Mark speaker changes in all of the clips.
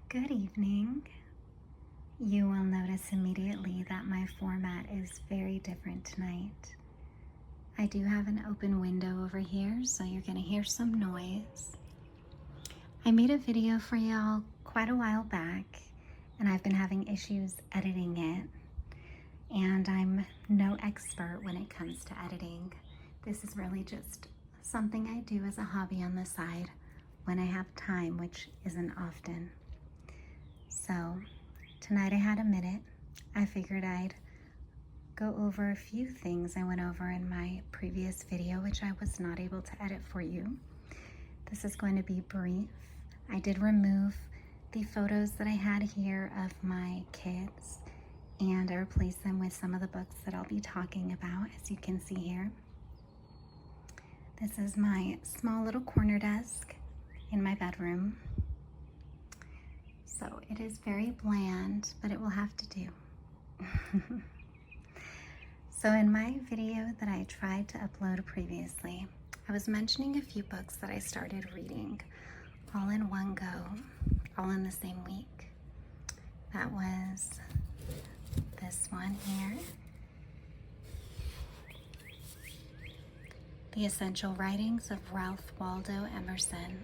Speaker 1: Good evening. You will notice immediately that my format is very different tonight. I do have an open window over here, so you're going to hear some noise. I made a video for y'all quite a while back, and I've been having issues editing it. And I'm no expert when it comes to editing. This is really just something I do as a hobby on the side when I have time, which isn't often. So tonight I had a minute. I figured I'd go over a few things I went over in my previous video, which I was not able to edit for you. This is going to be brief. I did remove the photos that I had here of my kids, and I replaced them with some of the books that I'll be talking about, as you can see here. This is my small little corner desk in my bedroom. So it is very bland, but it will have to do. So in my video that I tried to upload previously, I was mentioning a few books that I started reading all in one go, all in the same week. That was this one here, The Essential Writings of Ralph Waldo Emerson.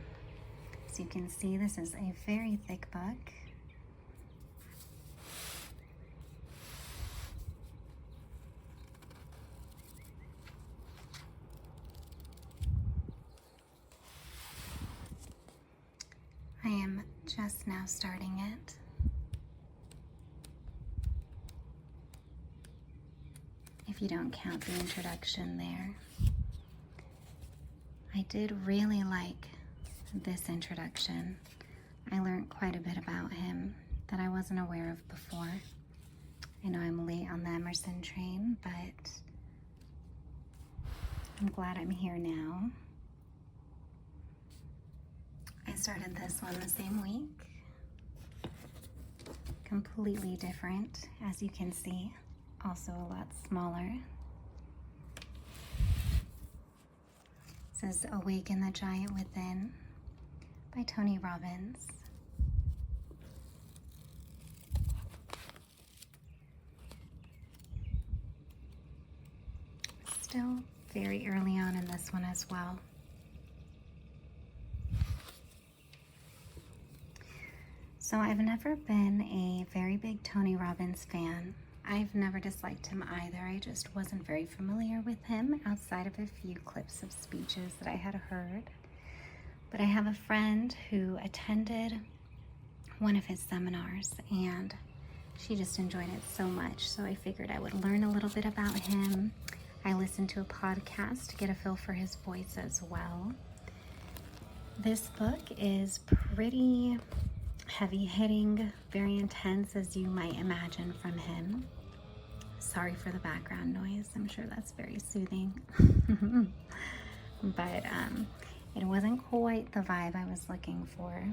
Speaker 1: As you can see, this is a very thick book. I am just now starting it. If you don't count the introduction there. I did really like this introduction. I learned quite a bit about him that I wasn't aware of before. I know I'm late on the Emerson train, but I'm glad I'm here now. I started this one the same week. Completely different, as you can see. Also a lot smaller. This is Awaken the Giant Within by Tony Robbins. Still very early on in this one as well. So I've never been a very big Tony Robbins fan. I've never disliked him either. I just wasn't very familiar with him outside of a few clips of speeches that I had heard. But I have a friend who attended one of his seminars, and she just enjoyed it so much. So I figured I would learn a little bit about him. I listened to a podcast to get a feel for his voice as well. This book is pretty heavy-hitting, very intense, as you might imagine from him. Sorry for the background noise. I'm sure that's very soothing. But it wasn't quite the vibe I was looking for.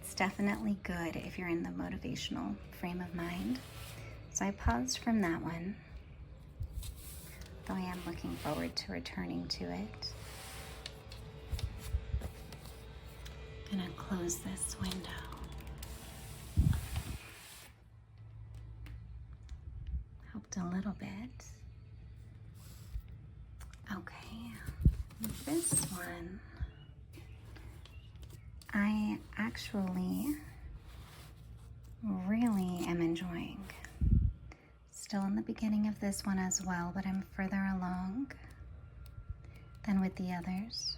Speaker 1: It's definitely good if you're in the motivational frame of mind. So I paused from that one, though I am looking forward to returning to it. I'm gonna close this window. Helped a little bit. Okay, this one I actually really am enjoying. Still in the beginning of this one as well, but I'm further along than with the others.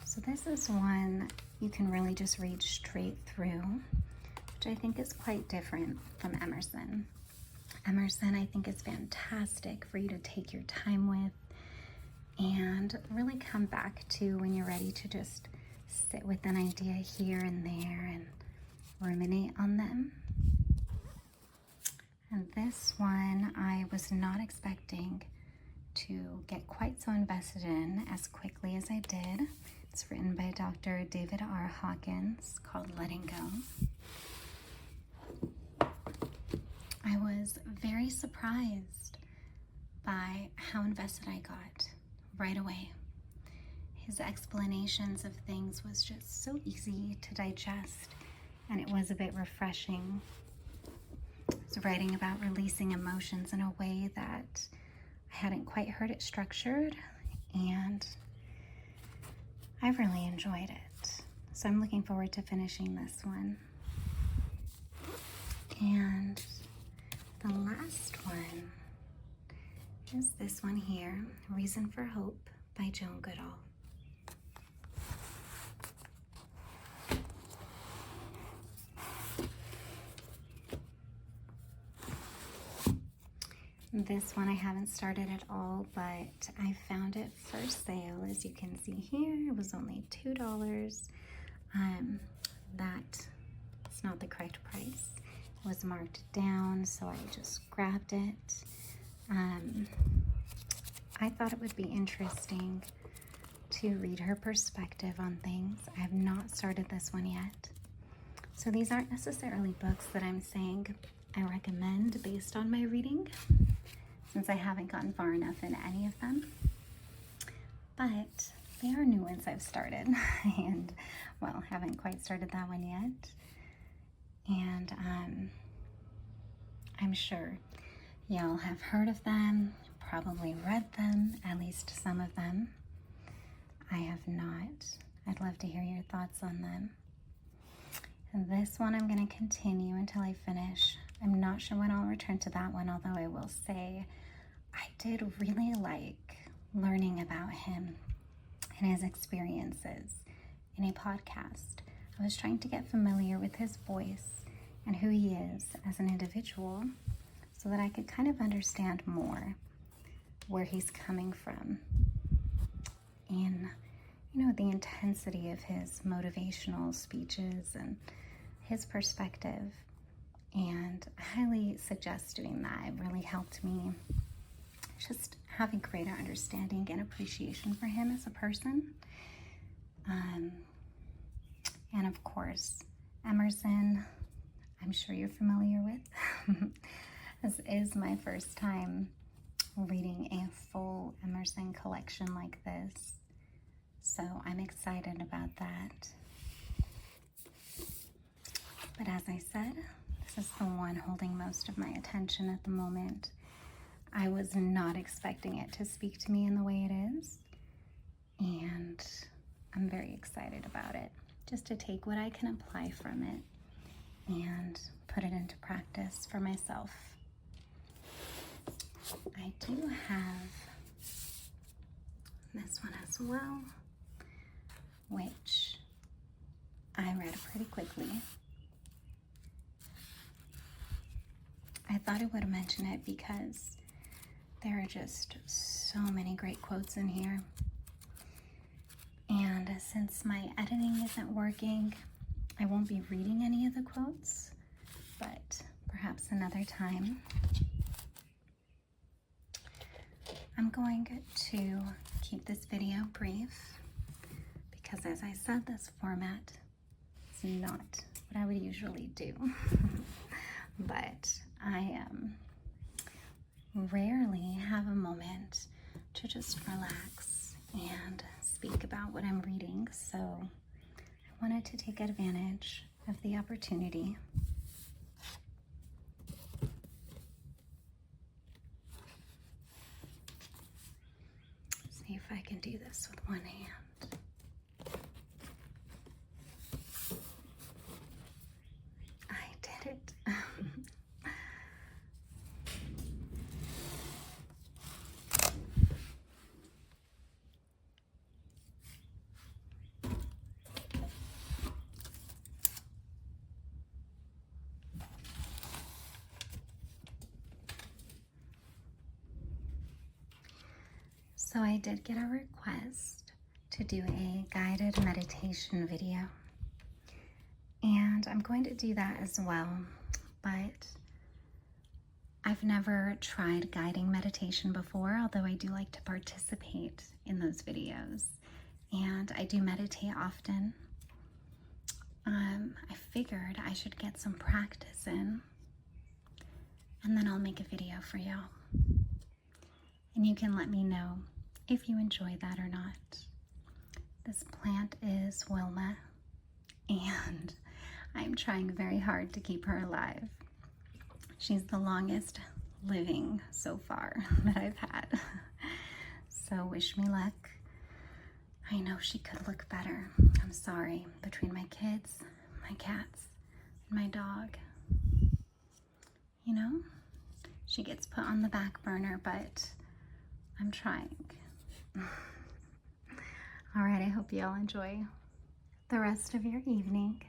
Speaker 1: So this is one you can really just read straight through, which I think is quite different from Emerson. Emerson, I think, is fantastic for you to take your time with and really come back to when you're ready to just sit with an idea here and there and ruminate on them. And this one I was not expecting to get quite so invested in as quickly as I did. It's written by Dr. David R. Hawkins, called Letting Go. I was very surprised by how invested I got right away. His explanations of things was just so easy to digest and it was a bit refreshing. I was writing about releasing emotions in a way that I hadn't quite heard it structured, and I really enjoyed it. So I'm looking forward to finishing this one. And the last one is this one here, Reason for Hope by Joan Goodall. This one I haven't started at all, but I found it for sale. As you can see here, it was only $2. That is not the correct price. It was marked down, so I just grabbed it. I thought it would be interesting to read her perspective on things. I have not started this one yet. So these aren't necessarily books that I'm saying I recommend based on my reading, since I haven't gotten far enough in any of them. But they are new ones I've started, and well, haven't quite started that one yet. And I'm sure y'all have heard of them, probably read them, at least some of them. I have not. I'd love to hear your thoughts on them. And this one I'm going to continue until I finish. I'm not sure when I'll return to that one, although I will say I did really like learning about him and his experiences in a podcast. I was trying to get familiar with his voice and who he is as an individual so that I could kind of understand more where he's coming from in, the intensity of his motivational speeches and his perspective. And I highly suggest doing that. It really helped me just have a greater understanding and appreciation for him as a person. And of course, Emerson, I'm sure you're familiar with. This is my first time reading a full Emerson collection like this, so I'm excited about that. But as I said, this is the one holding most of my attention at the moment. I was not expecting it to speak to me in the way it is, and I'm very excited about it, just to take what I can apply from it and put it into practice for myself. I do have this one as well, which I read pretty quickly. I thought I would mention it because there are just so many great quotes in here. And since my editing isn't working, I won't be reading any of the quotes, but perhaps another time. I'm going to keep this video brief because, as I said, this format is not what I would usually do. But I rarely have a moment to just relax and speak about what I'm reading, so I wanted to take advantage of the opportunity. See if I can do this with one hand. I did it. So I did get a request to do a guided meditation video, and I'm going to do that as well, but I've never tried guiding meditation before, although I do like to participate in those videos, and I do meditate often. I figured I should get some practice in, and then I'll make a video for y'all, and you can let me know if you enjoy that or not. This plant is Wilma, and I'm trying very hard to keep her alive. She's the longest living so far that I've had. So wish me luck. I know she could look better. I'm sorry. Between my kids, my cats, and my dog. You know, she gets put on the back burner, but I'm trying. All right, I hope you all enjoy the rest of your evening.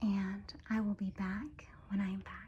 Speaker 1: And I will be back when I'm back.